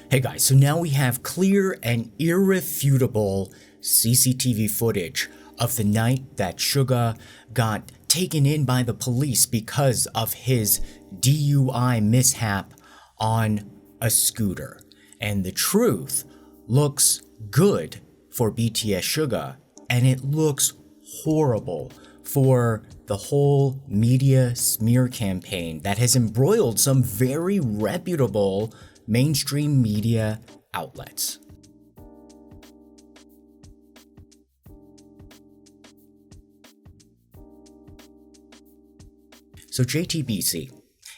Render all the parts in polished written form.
Hey guys, so now we have clear and irrefutable CCTV footage of the night that Suga got taken in by the police because of his DUI mishap on a scooter. And the truth looks good for BTS Suga, and it looks horrible for the whole media smear campaign that has embroiled some very reputable mainstream media outlets. So JTBC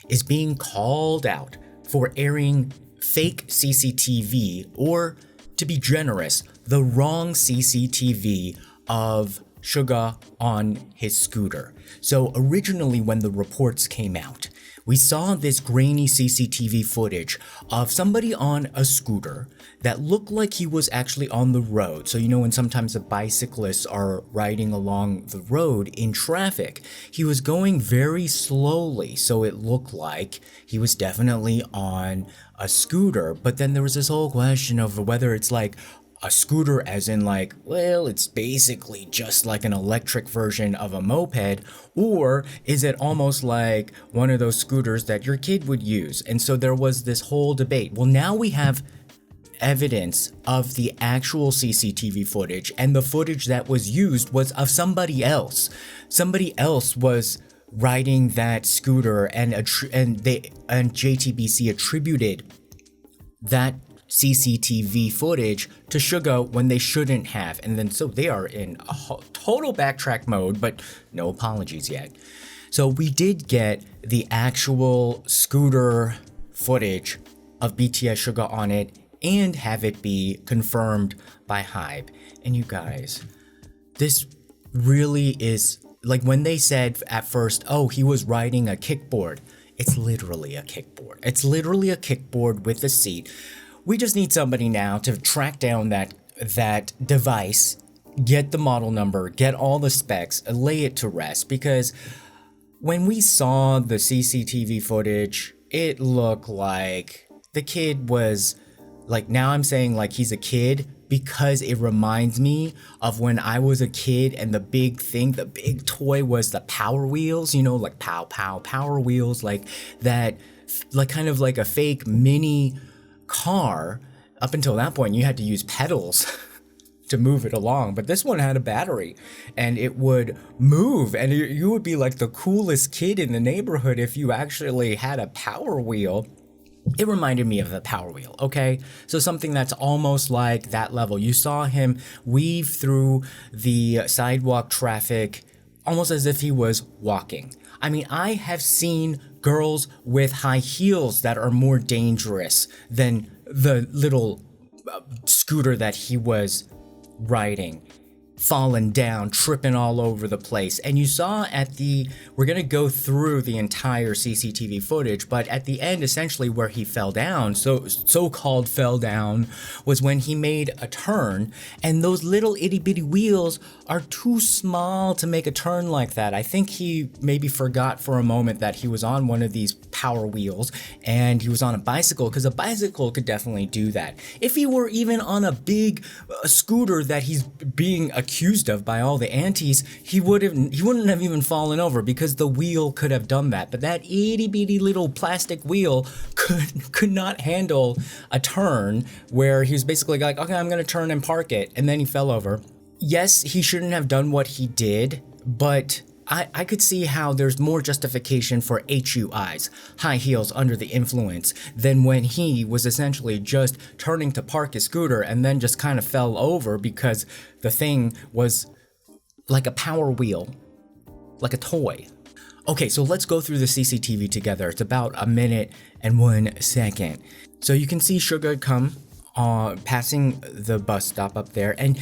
is being called out for airing fake CCTV, or to be generous, the wrong CCTV of Suga on his scooter. So originally when the reports came out, we saw this grainy CCTV footage of somebody on a scooter that looked like he was actually on the road. So you know when sometimes the bicyclists are riding along the road in traffic, he was going very slowly, so it looked like he was definitely on a scooter. But then there was this whole question of whether it's like a scooter as in like, well, it's basically just like an electric version of a moped, or is it almost like one of those scooters that your kid would use? And so there was this whole debate. Well, now we have evidence of the actual CCTV footage, and the footage that was used was of somebody else. Somebody else was riding that scooter, and JTBC attributed that CCTV footage to Suga when they shouldn't have. And then so they are in a total backtrack mode, but no apologies yet. So we did get the actual scooter footage of BTS Suga on it and have it be confirmed by HYBE. And you guys, this really is like when they said at first, oh, he was riding a kickboard. It's literally a kickboard. It's literally a kickboard with a seat. We just need somebody now to track down that device, get the model number, get all the specs, lay it to rest, because when we saw the CCTV footage, it looked like the kid was like, now I'm saying like he's a kid because it reminds me of when I was a kid and the big toy was the Power Wheels, you know, like Power Wheels, like that, like kind of like a fake mini car. Up until that point you had to use pedals to move it along, but this one had a battery and it would move, and you would be like the coolest kid in the neighborhood if you actually had a Power Wheel. It reminded me of the Power Wheel, okay? So something that's almost like that level. You saw him weave through the sidewalk traffic almost as if he was walking. I mean, I have seen girls with high heels that are more dangerous than the little scooter that he was riding, falling down, tripping all over the place. And you saw we're gonna go through the entire CCTV footage, but at the end, essentially where he fell down, so-called fell down, was when he made a turn, and those little itty bitty wheels are too small to make a turn like that. I think he maybe forgot for a moment that he was on one of these Power Wheels and he was on a bicycle, because a bicycle could definitely do that. If he were even on a big scooter that he's being accused of by all the aunties, he wouldn't have even fallen over, because the wheel could have done that. But that itty bitty little plastic wheel could not handle a turn where he was basically like, okay, I'm gonna turn and park it, and then he fell over. Yes, he shouldn't have done what he did, but I could see how there's more justification for HYBEs, high heels under the influence, than when he was essentially just turning to park his scooter and then just kind of fell over because the thing was like a Power Wheel, like a toy. Okay, so let's go through the CCTV together. It's about a minute and 1 second. So you can see Suga come passing the bus stop up there, and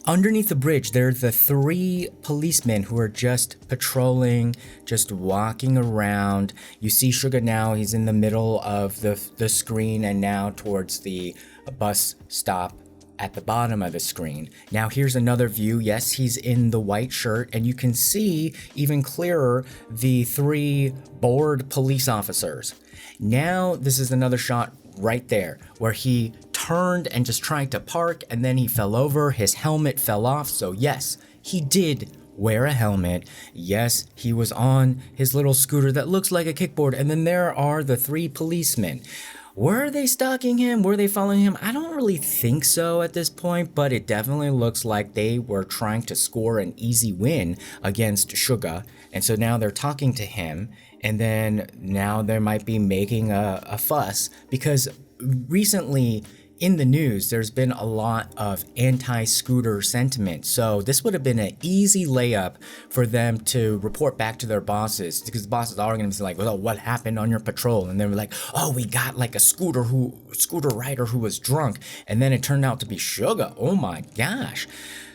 underneath the bridge, there are the 3 policemen who are just patrolling, just walking around. You see Suga now, he's in the middle of the screen, and now towards the bus stop at the bottom of the screen. Now here's another view. Yes, he's in the white shirt, and you can see even clearer the 3 bored police officers. Now this is another shot right there where he turned and just tried to park, and then he fell over, his helmet fell off. So yes, he did wear a helmet. Yes, he was on his little scooter that looks like a kickboard. And then there are the 3 policemen. Were they stalking him? Were they following him? I don't really think so at this point, but it definitely looks like they were trying to score an easy win against Suga. And so now they're talking to him, and then now they might be making a fuss because recently in the news, there's been a lot of anti-scooter sentiment. So this would have been an easy layup for them to report back to their bosses, because the bosses are going to be like, well, what happened on your patrol? And they were like, oh, we got like a scooter rider who was drunk. And then it turned out to be Suga. Oh my gosh.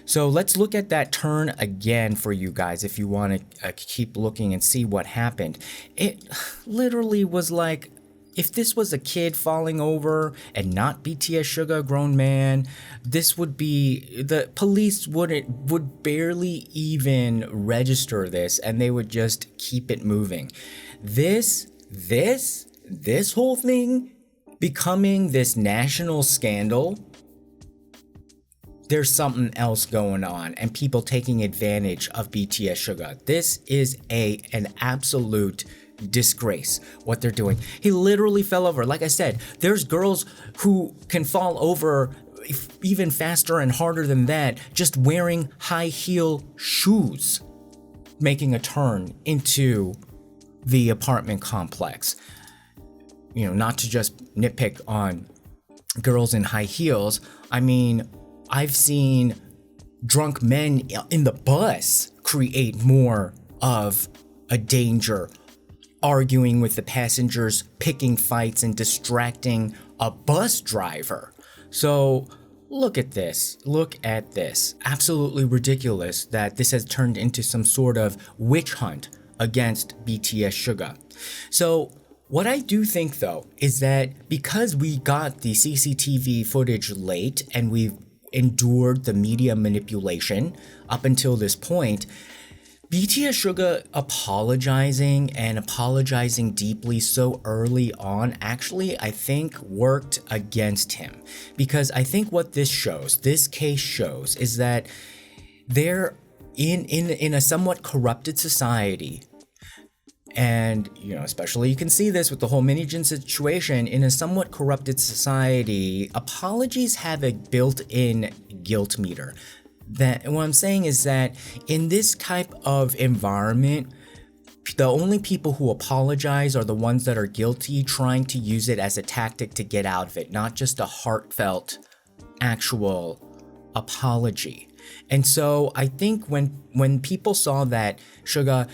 So let's look at that turn again for you guys if you want to keep looking and see what happened. It literally was like, if this was a kid falling over and not BTS Suga, a grown man, this would be, the police would barely even register this, and they would just keep it moving. This whole thing becoming this national scandal, there's something else going on, and people taking advantage of BTS Suga. This is an absolute disgrace what they're doing. He literally fell over. Like I said, there's girls who can fall over even faster and harder than that just wearing high heel shoes, making a turn into the apartment complex. You know, not to just nitpick on girls in high heels. I mean, I've seen drunk men in the bus create more of a danger, arguing with the passengers, picking fights, and distracting a bus driver. So look at this. Absolutely ridiculous that this has turned into some sort of witch hunt against BTS Suga. So what I do think though is that because we got the CCTV footage late and we've endured the media manipulation up until this point, BTS Suga apologizing deeply so early on actually, I think, worked against him. Because I think what this case shows, is that they're in a somewhat corrupted society. And, you know, especially you can see this with the whole Minijin situation. In a somewhat corrupted society, apologies have a built-in guilt meter. That what I'm saying is that in this type of environment, the only people who apologize are the ones that are guilty, trying to use it as a tactic to get out of it, not just a heartfelt, actual apology. And so I think when people saw that Suga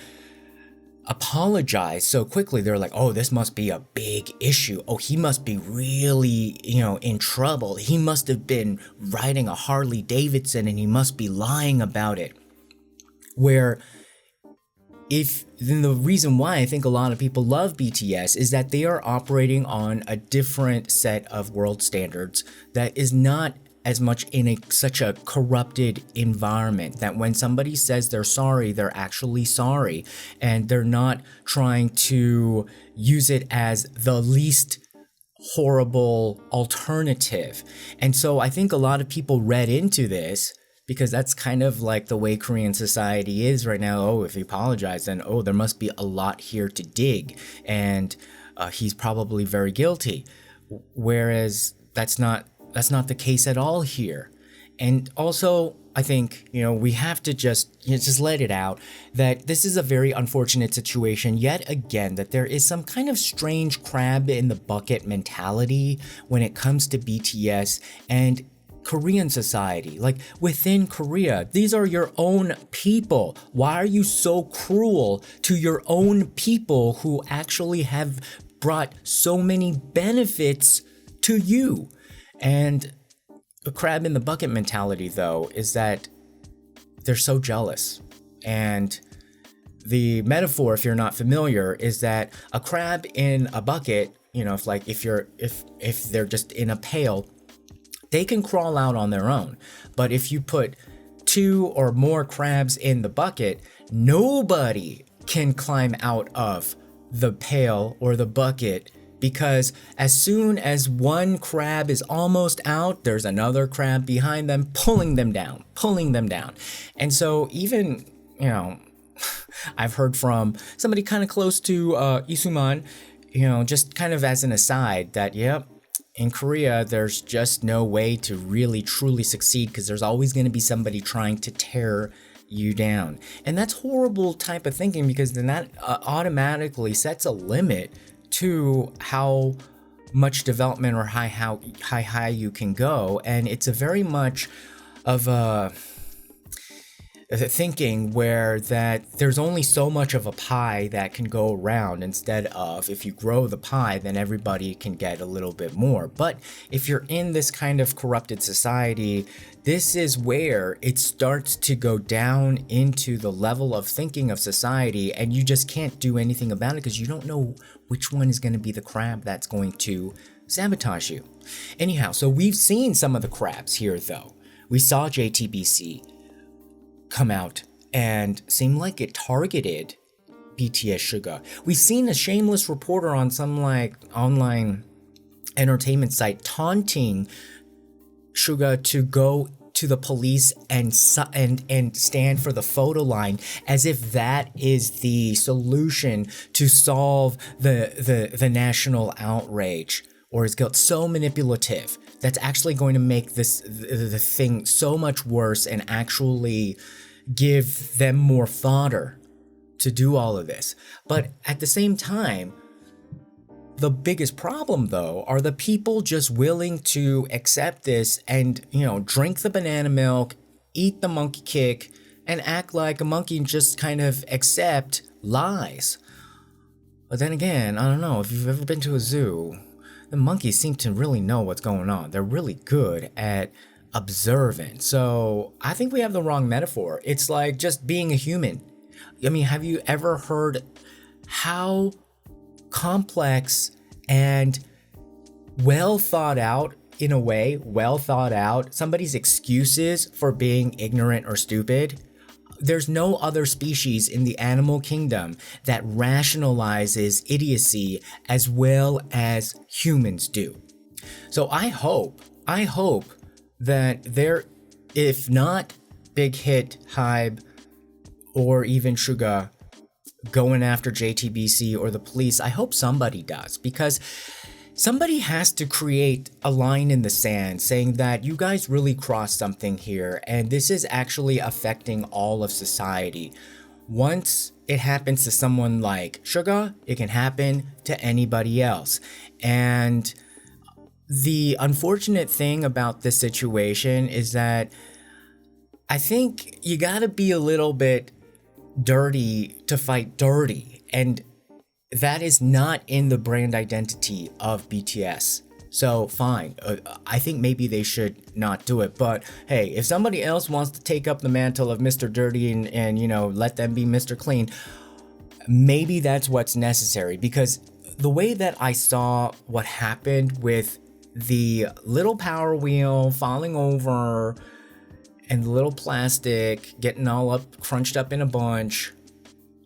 apologize so quickly, they're like, oh, this must be a big issue. Oh, he must be really, in trouble. He must have been riding a Harley Davidson and he must be lying about it. Then the reason why I think a lot of people love BTS is that they are operating on a different set of world standards that is not as much in such a corrupted environment, that when somebody says they're sorry, they're actually sorry, and they're not trying to use it as the least horrible alternative. And so I think a lot of people read into this, because that's kind of like the way Korean society is right now. Oh, if he apologized, then there must be a lot here to dig, and he's probably very guilty. Whereas that's not the case at all here. And also, I think, we have to just let it out that this is a very unfortunate situation yet again, that there is some kind of strange crab in the bucket mentality when it comes to BTS and Korean society. Like, within Korea, these are your own people. Why are you so cruel to your own people who actually have brought so many benefits to you? And a crab in the bucket mentality, though, is that they're so jealous. And the metaphor, if you're not familiar, is that a crab in a bucket, if they're just in a pail, they can crawl out on their own. But if you put 2 or more crabs in the bucket, nobody can climb out of the pail or the bucket because as soon as one crab is almost out, there's another crab behind them pulling them down. And so even, I've heard from somebody kind of close to Isuman, just kind of as an aside that, in Korea, there's just no way to really truly succeed because there's always going to be somebody trying to tear you down. And that's horrible type of thinking, because then that automatically sets a limit to how much development or how high you can go. And it's a very much of a thinking where that there's only so much of a pie that can go around, instead of if you grow the pie, then everybody can get a little bit more. But if you're in this kind of corrupted society, this is where it starts to go down into the level of thinking of society, and you just can't do anything about it because you don't know which one is going to be the crab that's going to sabotage you. Anyhow, so we've seen some of the crabs here though. We saw JTBC come out and seem like it targeted BTS Suga. We've seen a shameless reporter on some like online entertainment site taunting Suga to go to the police and stand for the photo line, as if that is the solution to solve the national outrage or his guilt. So manipulative. That's actually going to make the thing so much worse and actually give them more fodder to do all of this. But at the same time, the biggest problem though are the people just willing to accept this and, drink the banana milk, eat the monkey kick, and act like a monkey and just kind of accept lies. But then again, I don't know, if you've ever been to a zoo, the monkeys seem to really know what's going on. They're really good at observing. So I think we have the wrong metaphor. It's like just being a human. I mean, have you ever heard how complex and well thought out, in a way, somebody's excuses for being ignorant or stupid? There's no other species in the animal kingdom that rationalizes idiocy as well as humans do. So I hope that there, if not Big Hit, HYBE, or even Suga going after JTBC or the police, I hope somebody does, because somebody has to create a line in the sand saying that you guys really crossed something here and this is actually affecting all of society. Once it happens to someone like Suga, it can happen to anybody else. And the unfortunate thing about this situation is that I think you gotta be a little bit dirty to fight dirty, and that is not in the brand identity of BTS. So fine, I think maybe they should not do it. But hey, if somebody else wants to take up the mantle of Mr. Dirty and let them be Mr. Clean, maybe that's what's necessary. Because the way that I saw what happened with the little power wheel falling over and the little plastic getting all up, crunched up in a bunch,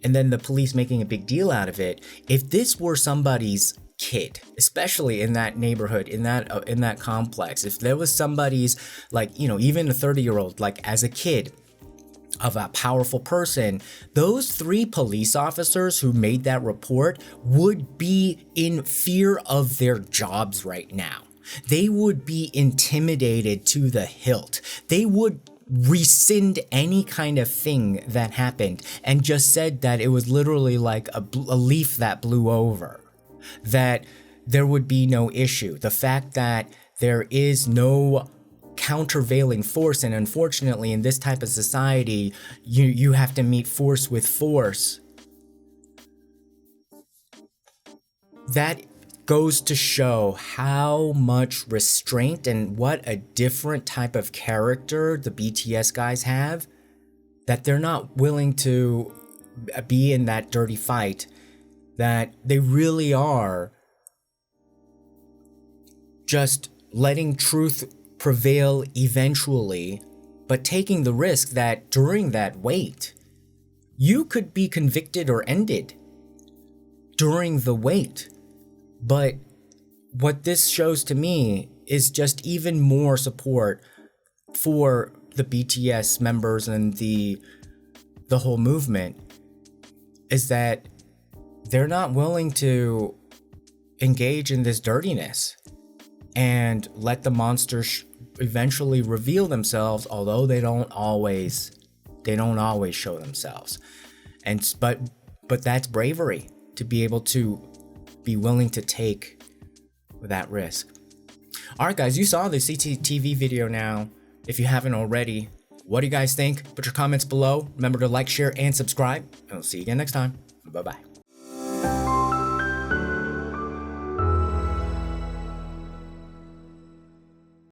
and then the police making a big deal out of it. If this were somebody's kid, especially in that neighborhood, in that complex, if there was somebody's, like, even a 30-year-old, like as a kid of a powerful person, those 3 police officers who made that report would be in fear of their jobs right now. They would be intimidated to the hilt. They would rescind any kind of thing that happened and just said that it was literally like a leaf that blew over, that there would be no issue. The fact that there is no countervailing force, and unfortunately in this type of society, you have to meet force with force, that goes to show how much restraint and what a different type of character the BTS guys have, that they're not willing to be in that dirty fight, that they really are just letting truth prevail eventually, but taking the risk that during that wait, you could be convicted or ended during the wait. But what this shows to me is just even more support for the BTS members and the whole movement, is that they're not willing to engage in this dirtiness and let the monsters eventually reveal themselves, although they don't always show themselves. And but that's bravery, to be able to be willing to take that risk. All right, guys, you saw the CCTV video now. If you haven't already, what do you guys think? Put your comments below. Remember to like, share, and subscribe. And I'll see you again next time. Bye-bye.